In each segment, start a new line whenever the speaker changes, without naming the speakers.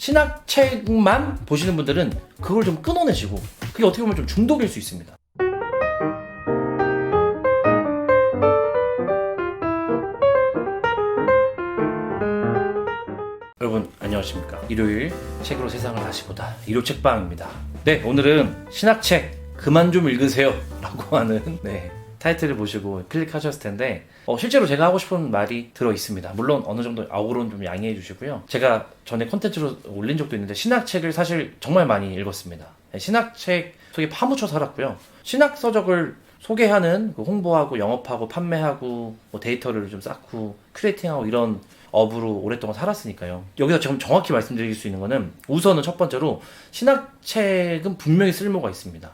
신학책만 보시는 분들은 그걸 좀 끊어내시고, 그게 어떻게 보면 좀 중독일 수 있습니다. 여러분 안녕하십니까. 일요일 책으로 세상을 다시 보다 일요 책방입니다. 네, 오늘은 신학책 그만 좀 읽으세요 라고 하는 타이틀을 보시고 클릭하셨을 텐데 실제로 제가 하고 싶은 말이 들어있습니다. 물론 어느 정도 아우로는 좀 양해해 주시고요. 제가 전에 콘텐츠로 올린 적도 있는데 신학책을 사실 정말 많이 읽었습니다. 신학책 속에 파묻혀 살았고요. 신학서적을 소개하는 홍보하고 영업하고 판매하고 데이터를 좀 쌓고 큐레이팅하고 이런 업으로 오랫동안 살았으니까요. 여기서 지금 정확히 말씀드릴 수 있는 거는 우선은 첫 번째로 신학책은 분명히 쓸모가 있습니다.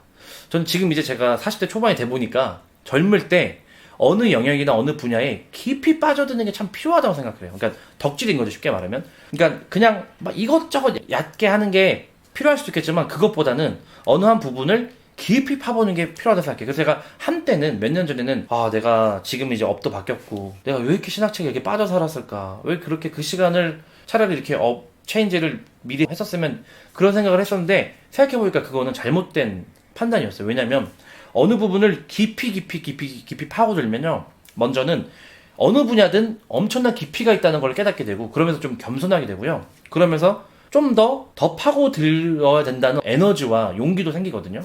저는 지금 이제 제가 40대 초반이 돼 보니까 젊을 때 어느 영역이나 어느 분야에 깊이 빠져드는 게 참 필요하다고 생각해요. 그러니까 덕질인 거죠, 쉽게 말하면. 그러니까 그냥 막 이것저것 얕게 하는 게 필요할 수도 있겠지만 그것보다는 어느 한 부분을 깊이 파보는 게 필요하다고 생각해요. 그래서 제가 한때는 몇 년 전에는 내가 지금 이제 업도 바뀌었고 내가 왜 이렇게 신학책에 이렇게 빠져 살았을까, 왜 그렇게 그 시간을 차라리 이렇게 업 체인지를 미리 했었으면, 그런 생각을 했었는데 생각해보니까 그거는 잘못된 판단이었어요. 왜냐면 어느 부분을 깊이 파고들면요, 먼저는 어느 분야든 엄청난 깊이가 있다는 걸 깨닫게 되고, 그러면서 좀 겸손하게 되고요, 그러면서 좀 더 파고들어야 된다는 에너지와 용기도 생기거든요.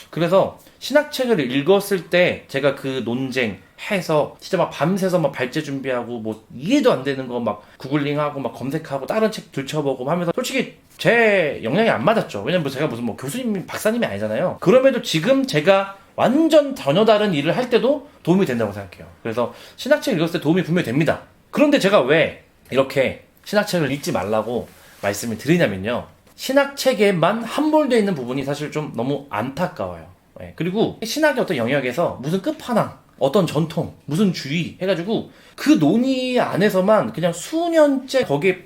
그래서 신학책을 읽었을 때 제가 그 논쟁 해서 진짜 막 밤새서 막 발제 준비하고 뭐 이해도 안 되는 거 막 구글링하고 막 검색하고 다른 책 들춰보고 하면서 솔직히 제 역량이 안 맞았죠. 왜냐면 제가 무슨 뭐 교수님 박사님이 아니잖아요. 그럼에도 지금 제가 완전 전혀 다른 일을 할 때도 도움이 된다고 생각해요. 그래서 신학책 읽었을 때 도움이 분명히 됩니다. 그런데 제가 왜 이렇게 신학책을 읽지 말라고 말씀을 드리냐면요, 신학책에만 함몰되어 있는 부분이 사실 좀 너무 안타까워요. 그리고 신학의 어떤 영역에서 무슨 끝판왕, 어떤 전통, 무슨 주의 해가지고 그 논의 안에서만 그냥 수년째 거기에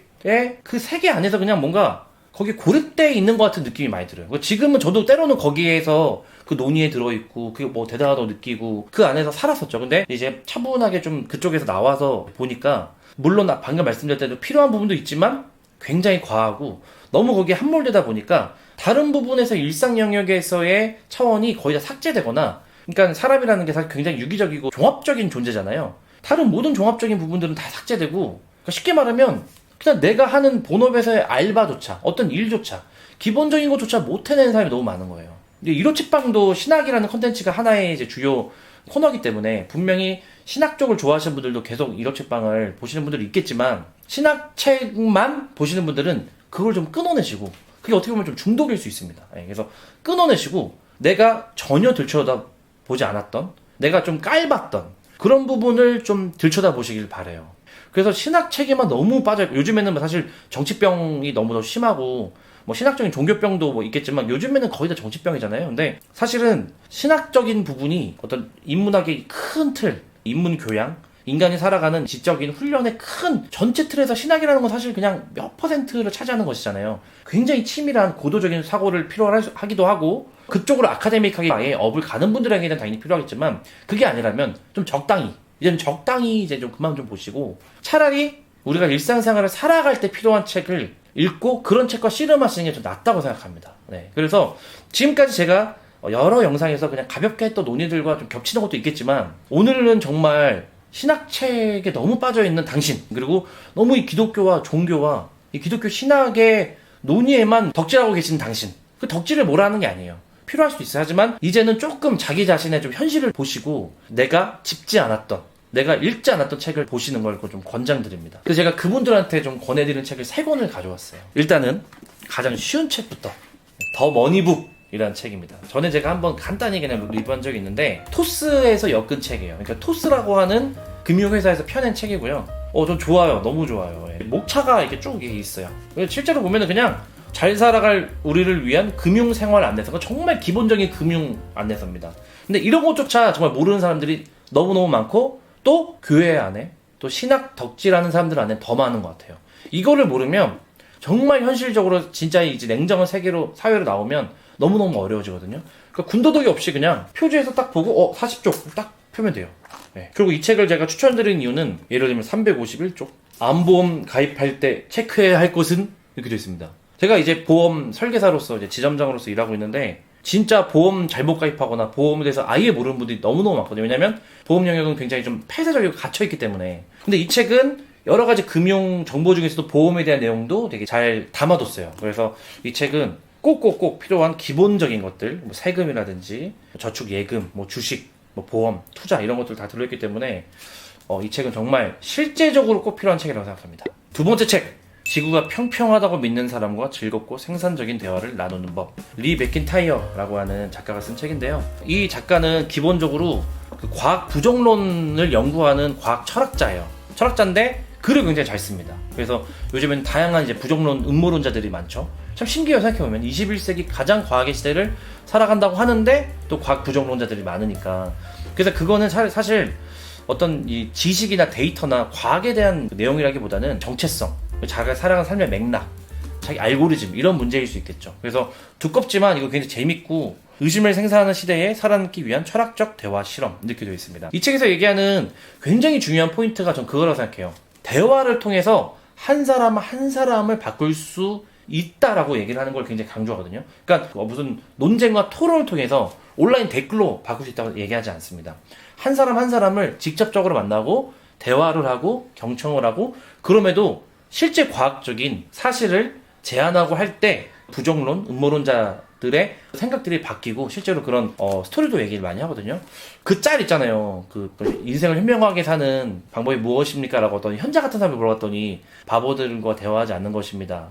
그 세계 안에서 그냥 뭔가 거기에 고립되어 있는 것 같은 느낌이 많이 들어요. 지금은 저도 때로는 거기에서 그 논의에 들어있고 그게 뭐 대단하다고 느끼고 그 안에서 살았었죠. 근데 이제 차분하게 좀 그쪽에서 나와서 보니까, 물론 방금 말씀드렸던 필요한 부분도 있지만 굉장히 과하고 너무 거기에 함몰되다 보니까 다른 부분에서 일상 영역에서의 차원이 거의 다 삭제되거나, 그러니까 사람이라는 게 사실 굉장히 유기적이고 종합적인 존재잖아요. 다른 모든 종합적인 부분들은 다 삭제되고, 그러니까 쉽게 말하면 그냥 내가 하는 본업에서의 알바조차, 어떤 일조차, 기본적인 것조차 못 해내는 사람이 너무 많은 거예요. 일요 책방도 신학이라는 컨텐츠가 하나의 이제 주요 코너이기 때문에 분명히 신학 쪽을 좋아하시는 분들도 계속 일요 책방을 보시는 분들이 있겠지만, 신학책만 보시는 분들은 그걸 좀 끊어내시고, 그게 어떻게 보면 좀 중독일 수 있습니다. 그래서 끊어내시고 내가 전혀 들춰다보지 않았던, 내가 좀 깔봤던 그런 부분을 좀 들춰다보시길 바래요. 그래서 신학책에만 너무 빠져있고, 요즘에는 사실 정치병이 너무 더 심하고 뭐 신학적인 종교병도 뭐 있겠지만 요즘에는 거의 다 정치병이잖아요. 근데 사실은 신학적인 부분이 어떤 인문학의 큰 틀, 인문 교양, 인간이 살아가는 지적인 훈련의 큰 전체 틀에서 신학이라는 건 사실 그냥 몇 퍼센트를 차지하는 것이잖아요. 굉장히 치밀한 고도적인 사고를 필요로 하기도 하고, 그쪽으로 아카데믹하게 아예 업을 가는 분들에게는 당연히 필요하겠지만, 그게 아니라면 좀 적당히 이제 좀 그만 좀 보시고, 차라리 우리가 일상생활을 살아갈 때 필요한 책을 읽고 그런 책과 씨름하시는 게 좀 낫다고 생각합니다. 그래서 지금까지 제가 여러 영상에서 그냥 가볍게 했던 논의들과 좀 겹치는 것도 있겠지만, 오늘은 정말 신학책에 너무 빠져있는 당신, 그리고 너무 이 기독교와 종교와 이 기독교 신학의 논의에만 덕질하고 계신 당신, 그 덕질을 뭐라는 게 아니에요. 필요할 수도 있어요. 하지만 이제는 조금 자기 자신의 좀 현실을 보시고 내가 짚지 않았던, 내가 읽지 않았던 책을 보시는 걸 좀 권장드립니다. 그래서 제가 그분들한테 좀 권해드리는 책을 3권을 가져왔어요. 일단은 가장 쉬운 책부터, 더 머니북 이라는 책입니다. 전에 제가 한번 간단히 그냥 리뷰한 적이 있는데, 토스에서 엮은 책이에요. 그러니까 토스라고 하는 금융회사에서 펴낸 책이고요. 전 좋아요. 너무 좋아요. 목차가 이렇게 쭉 있어요. 실제로 보면은 그냥 잘 살아갈 우리를 위한 금융생활 안내서가 정말 기본적인 금융 안내서입니다. 근데 이런 것조차 정말 모르는 사람들이 너무너무 많고, 또 교회 안에, 또 신학 덕질하는 사람들 안에 더 많은 것 같아요. 이거를 모르면 정말 현실적으로 진짜 이제 냉정한 사회로 나오면 너무너무 어려워지거든요. 그러니까 군더더기 없이 그냥 표지에서 딱 보고 40쪽 딱 펴면 돼요. 그리고 이 책을 제가 추천드리는 이유는, 예를 들면 351쪽 암보험 가입할 때 체크해야 할 것은 이렇게 되어 있습니다. 제가 이제 보험 설계사로서 이제 지점장으로서 일하고 있는데 진짜 보험 잘못 가입하거나 보험에 대해서 아예 모르는 분들이 너무너무 많거든요. 왜냐면 보험 영역은 굉장히 좀 폐쇄적이고 갇혀있기 때문에. 근데 이 책은 여러 가지 금융 정보 중에서도 보험에 대한 내용도 되게 잘 담아뒀어요. 그래서 이 책은 꼭꼭꼭 필요한 기본적인 것들, 뭐 세금이라든지 저축 예금, 뭐 주식, 뭐 보험, 투자 이런 것들 다 들어있기 때문에 이 책은 정말 실제적으로 꼭 필요한 책이라고 생각합니다. 두 번째 책, 지구가 평평하다고 믿는 사람과 즐겁고 생산적인 대화를 나누는 법. 리 맥킨타이어라고 하는 작가가 쓴 책인데요. 이 작가는 기본적으로 그 과학 부정론을 연구하는 과학 철학자예요. 철학자인데 글을 굉장히 잘 씁니다. 그래서 요즘엔 다양한 이제 부정론 음모론자들이 많죠. 참 신기해요. 생각해보면 21세기 가장 과학의 시대를 살아간다고 하는데 또 과학 부정론자들이 많으니까. 그래서 그거는 사실 어떤 이 지식이나 데이터나 과학에 대한 내용이라기보다는 정체성, 자기가 살아가는 삶의 맥락, 자기 알고리즘 이런 문제일 수 있겠죠. 그래서 두껍지만 이거 굉장히 재밌고 의심을 생산하는 시대에 살아남기 위한 철학적 대화 실험 이렇게 되어 있습니다. 이 책에서 얘기하는 굉장히 중요한 포인트가 전 그거라고 생각해요. 대화를 통해서 한 사람 한 사람을 바꿀 수 있다라고 얘기를 하는 걸 굉장히 강조하거든요. 그러니까 무슨 논쟁과 토론을 통해서 온라인 댓글로 바꿀 수 있다고 얘기하지 않습니다. 한 사람 한 사람을 직접적으로 만나고 대화를 하고 경청을 하고 그럼에도 실제 과학적인 사실을 제안하고 할 때 부정론, 음모론자들의 생각들이 바뀌고 실제로 그런 스토리도 얘기를 많이 하거든요. 그 짤 있잖아요. 그 인생을 현명하게 사는 방법이 무엇입니까? 라고 어떤 현자 같은 사람이 물어봤더니 바보들과 대화하지 않는 것입니다.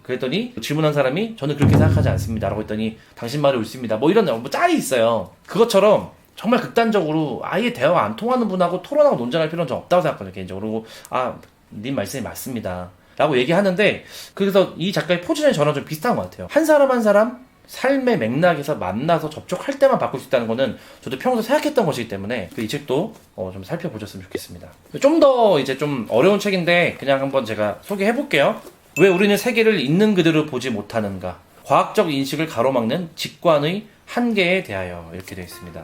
그랬더니 질문한 사람이 저는 그렇게 생각하지 않습니다. 라고 했더니 당신 말이 옳습니다. 뭐 이런 뭐 짤이 있어요. 그것처럼 정말 극단적으로 아예 대화가 안 통하는 분하고 토론하고 논쟁할 필요는 좀 없다고 생각하거든요. 개인적으로. 그리고 님 말씀이 맞습니다. 라고 얘기하는데 그래서 이 작가의 포지션이 저랑 좀 비슷한 것 같아요. 한 사람 한 사람 삶의 맥락에서 만나서 접촉할 때만 바꿀 수 있다는 거는 저도 평소 생각했던 것이기 때문에 이 책도 좀 살펴보셨으면 좋겠습니다. 좀 더 이제 좀 어려운 책인데 그냥 한번 제가 소개해 볼게요. 왜 우리는 세계를 있는 그대로 보지 못하는가? 과학적 인식을 가로막는 직관의 한계에 대하여 이렇게 되어 있습니다.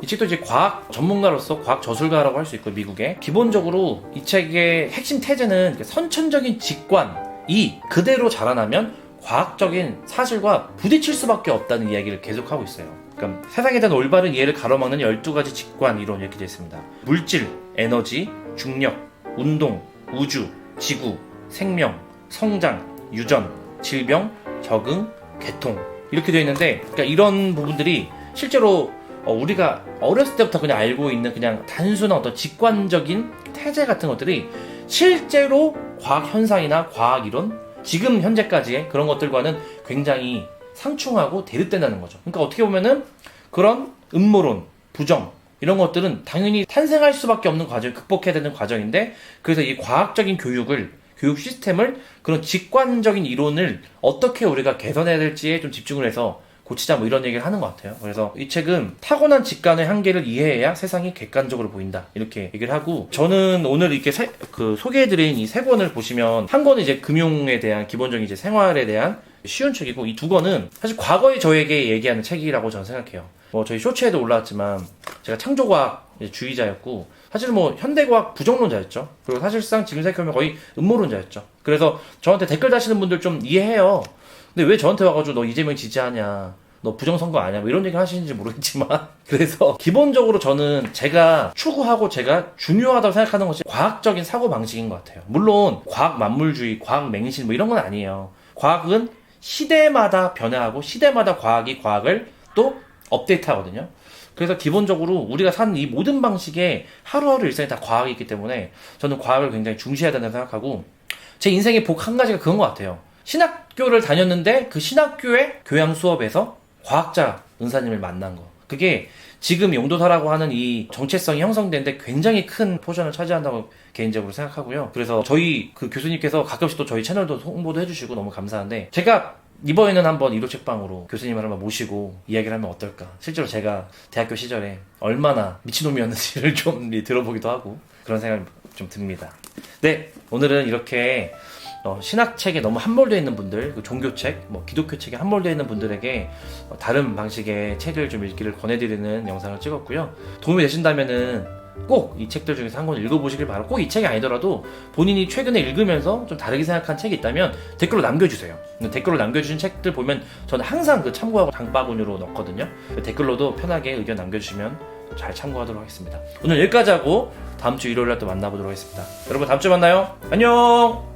이 책도 이제 과학 전문가로서 과학 저술가라고 할 수 있고 미국에 기본적으로 이 책의 핵심 테제는 선천적인 직관이 그대로 자라나면 과학적인 사실과 부딪힐 수밖에 없다는 이야기를 계속하고 있어요. 그러니까 세상에 대한 올바른 이해를 가로막는 12가지 직관 이론 이렇게 되어 있습니다. 물질, 에너지, 중력, 운동, 우주, 지구, 생명, 성장, 유전, 질병, 적응, 개통 이렇게 되어 있는데 그러니까 이런 부분들이 실제로 우리가 어렸을 때부터 그냥 알고 있는 그냥 단순한 어떤 직관적인 태제 같은 것들이 실제로 과학 현상이나 과학 이론, 지금 현재까지의 그런 것들과는 굉장히 상충하고 대립된다는 거죠. 그러니까 어떻게 보면은 그런 음모론, 부정 이런 것들은 당연히 탄생할 수밖에 없는 과정, 극복해야 되는 과정인데 그래서 이 과학적인 교육 시스템을 그런 직관적인 이론을 어떻게 우리가 개선해야 될지에 좀 집중을 해서 고치자 뭐 이런 얘기를 하는 것 같아요. 그래서 이 책은 타고난 직관의 한계를 이해해야 세상이 객관적으로 보인다 이렇게 얘기를 하고 저는 오늘 이렇게 소개해드린 이 세 권을 보시면 한 권은 이제 금융에 대한 기본적인 이제 생활에 대한 쉬운 책이고 이 두 권은 사실 과거의 저에게 얘기하는 책이라고 저는 생각해요. 뭐 저희 쇼츠에도 올라왔지만 제가 창조과학 주의자였고 사실 뭐 현대과학 부정론자였죠. 그리고 사실상 지금 생각해보면 거의 음모론자였죠. 그래서 저한테 댓글 다시는 분들 좀 이해해요. 근데 왜 저한테 와가지고 너 이재명 지지하냐 너 부정선거 아냐 뭐 이런 얘기 하시는지 모르겠지만 그래서 기본적으로 저는 제가 추구하고 제가 중요하다고 생각하는 것이 과학적인 사고방식인 것 같아요. 물론 과학 만물주의, 과학 맹신 뭐 이런 건 아니에요. 과학은 시대마다 변화하고 시대마다 과학을 또 업데이트 하거든요. 그래서 기본적으로 우리가 사는 이 모든 방식에 하루하루 일상에 다 과학이 있기 때문에 저는 과학을 굉장히 중시해야 된다고 생각하고 제 인생의 복 한 가지가 그건 것 같아요. 신학교를 다녔는데 그 신학교의 교양 수업에서 과학자 은사님을 만난 거. 그게 지금 용도사라고 하는 이 정체성이 형성되는데 굉장히 큰 포션을 차지한다고 개인적으로 생각하고요. 그래서 저희 그 교수님께서 가끔씩 또 저희 채널도 홍보도 해주시고 너무 감사한데 제가 이번에는 한번 1호 책방으로 교수님을 한번 모시고 이야기를 하면 어떨까. 실제로 제가 대학교 시절에 얼마나 미친놈이었는지를 좀 들어보기도 하고 그런 생각이 좀 듭니다. 네, 오늘은 이렇게 신학책에 너무 함몰되어 있는 분들, 종교책, 기독교 책에 함몰되어 있는 분들에게 다른 방식의 책을 좀 읽기를 권해드리는 영상을 찍었고요. 도움이 되신다면은 꼭 이 책들 중에서 한 권 읽어보시길 바라고, 꼭 이 책이 아니더라도 본인이 최근에 읽으면서 좀 다르게 생각한 책이 있다면 댓글로 남겨주세요. 댓글로 남겨주신 책들 보면 저는 항상 그 참고하고 장바구니로 넣거든요. 댓글로도 편하게 의견 남겨주시면 잘 참고하도록 하겠습니다. 오늘 여기까지 하고 다음 주 일요일날 또 만나보도록 하겠습니다. 여러분 다음 주에 만나요. 안녕.